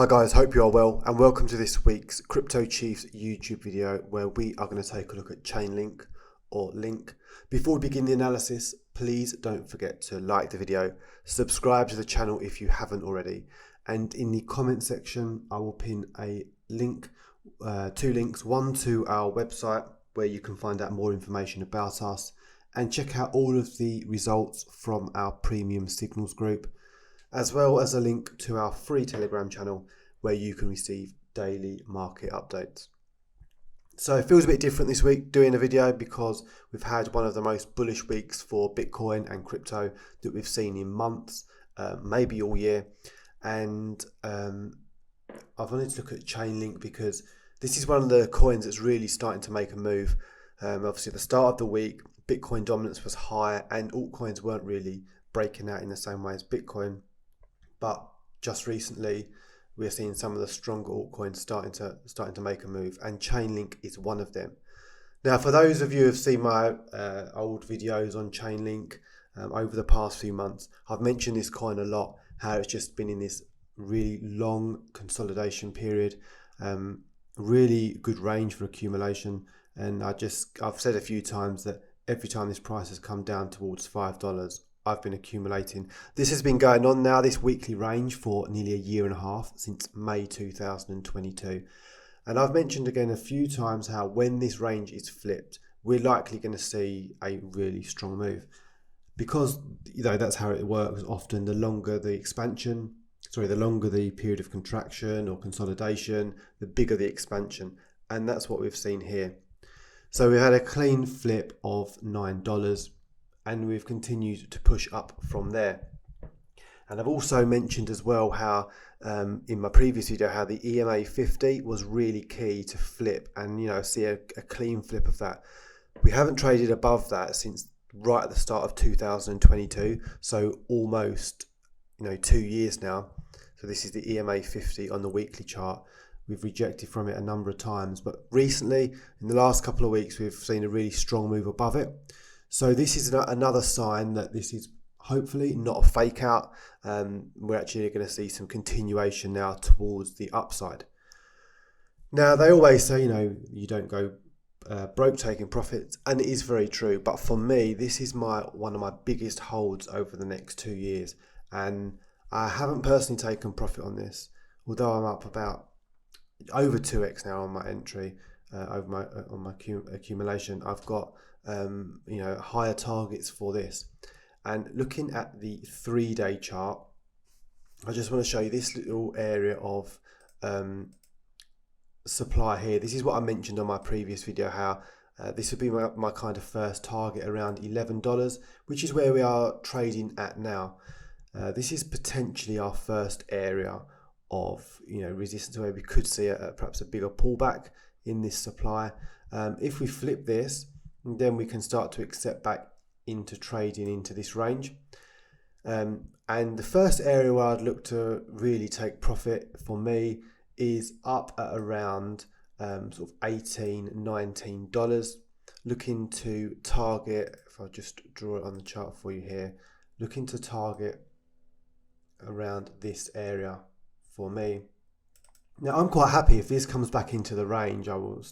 Hi guys, hope you are well and welcome to this week's Crypto Chiefs YouTube video where we are going to take a look at Chainlink or Link. Before we begin the analysis, please don't forget to like the video, subscribe to the channel if you haven't already, and in the comment section I will pin a link, two links, one to our website where you can find out more information about us and check out all of the results from our premium signals group, as well as a link to our free Telegram channel where you can receive daily market updates. So it feels a bit different this week doing a video because we've had one of the most bullish weeks for Bitcoin and crypto that we've seen in months, maybe all year. And I've wanted to look at Chainlink because this is one of the coins that's really starting to make a move. Obviously at the start of the week, Bitcoin dominance was high and altcoins weren't really breaking out in the same way as Bitcoin. But just recently, we're seeing some of the stronger altcoins starting to make a move, and Chainlink is one of them. Now, for those of you who have seen my old videos on Chainlink over the past few months, I've mentioned this coin a lot, how it's just been in this really long consolidation period, really good range for accumulation. And I've said a few times that every time this price has come down towards $5, I've been accumulating. This has been going on now, this weekly range, for nearly a year and a half, since May 2022. And I've mentioned again a few times how when this range is flipped, we're likely going to see a really strong move. Because, that's how it works often. The longer the period of contraction or consolidation, the bigger the expansion. And that's what we've seen here. So we had a clean flip of $9. And we've continued to push up from there. And I've also mentioned as well how in my previous video how the EMA 50 was really key to flip and see a clean flip of that. We haven't traded above that since right at the start of 2022, so almost 2 years now. So this is the EMA 50 on the weekly chart. We've rejected from it a number of times, but recently in the last couple of weeks we've seen a really strong move above it. So this is another sign that this is hopefully not a fake out. We're actually going to see some continuation now towards the upside. Now, they always say, you don't go broke taking profits, and it is very true. But for me, this is one of my biggest holds over the next 2 years. And I haven't personally taken profit on this, although I'm up about over 2x now on my entry, on my accumulation. I've got higher targets for this. And looking at the 3-day chart, I just want to show you this little area of supply here. This is what I mentioned on my previous video, how this would be my kind of first target around $11, which is where we are trading at now. This is potentially our first area of resistance where we could see perhaps a bigger pullback in this supply. If we flip this, then we can start to accept back into trading into this range. And the first area where I'd look to really take profit for me is up at around sort of $18, $19. Looking to target, if I just draw it on the chart for you here, looking to target around this area for me. Now, I'm quite happy if this comes back into the range. I will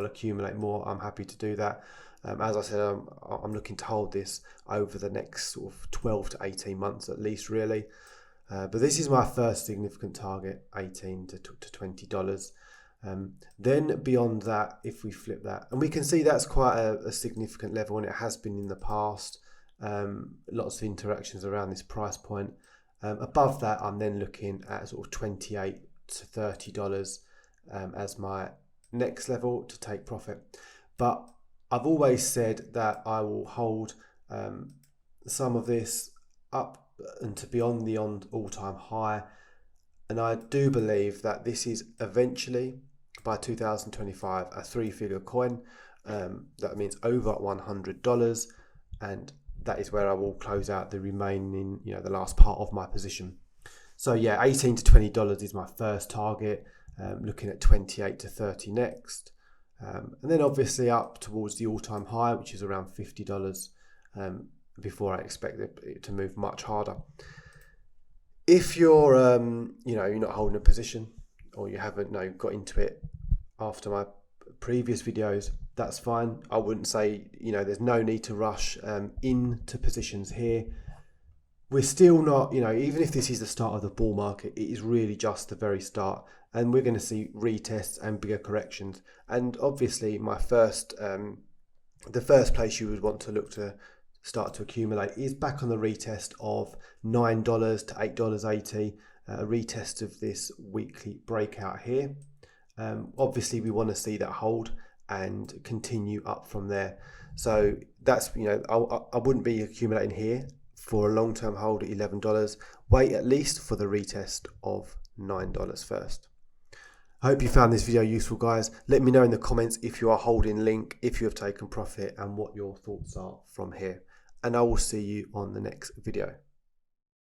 accumulate more. I'm happy to do that. As I said, I'm looking to hold this over the next sort of 12 to 18 months at least, really. But this is my first significant target, $18 to $20. Then beyond that, if we flip that, and we can see that's quite a significant level, and it has been in the past. Lots of interactions around this price point. Above that, I'm then looking at sort of $28 to $30 as my next level to take profit. But I've always said that I will hold some of this up and to beyond the all-time high, and I do believe that this is eventually by 2025 a 3-figure coin. That means over $100, and that is where I will close out the remaining, the last part of my position. So yeah, $18 to $20 is my first target. Looking at 28 to 30 next. And then obviously up towards the all-time high, which is around $50, before I expect it to move much harder. If you're, you're not holding a position, or you haven't got into it after my previous videos, that's fine. I wouldn't say, there's no need to rush into positions here. We're still not, even if this is the start of the bull market, it is really just the very start. And we're going to see retests and bigger corrections. And obviously, the first place you would want to look to start to accumulate is back on the retest of $9 to $8.80, a retest of this weekly breakout here. Obviously, we want to see that hold and continue up from there. So that's, I wouldn't be accumulating here for a long-term hold at $11. Wait at least for the retest of $9 first. I hope you found this video useful, guys. Let me know in the comments if you are holding Link, if you have taken profit, and what your thoughts are from here. And I will see you on the next video.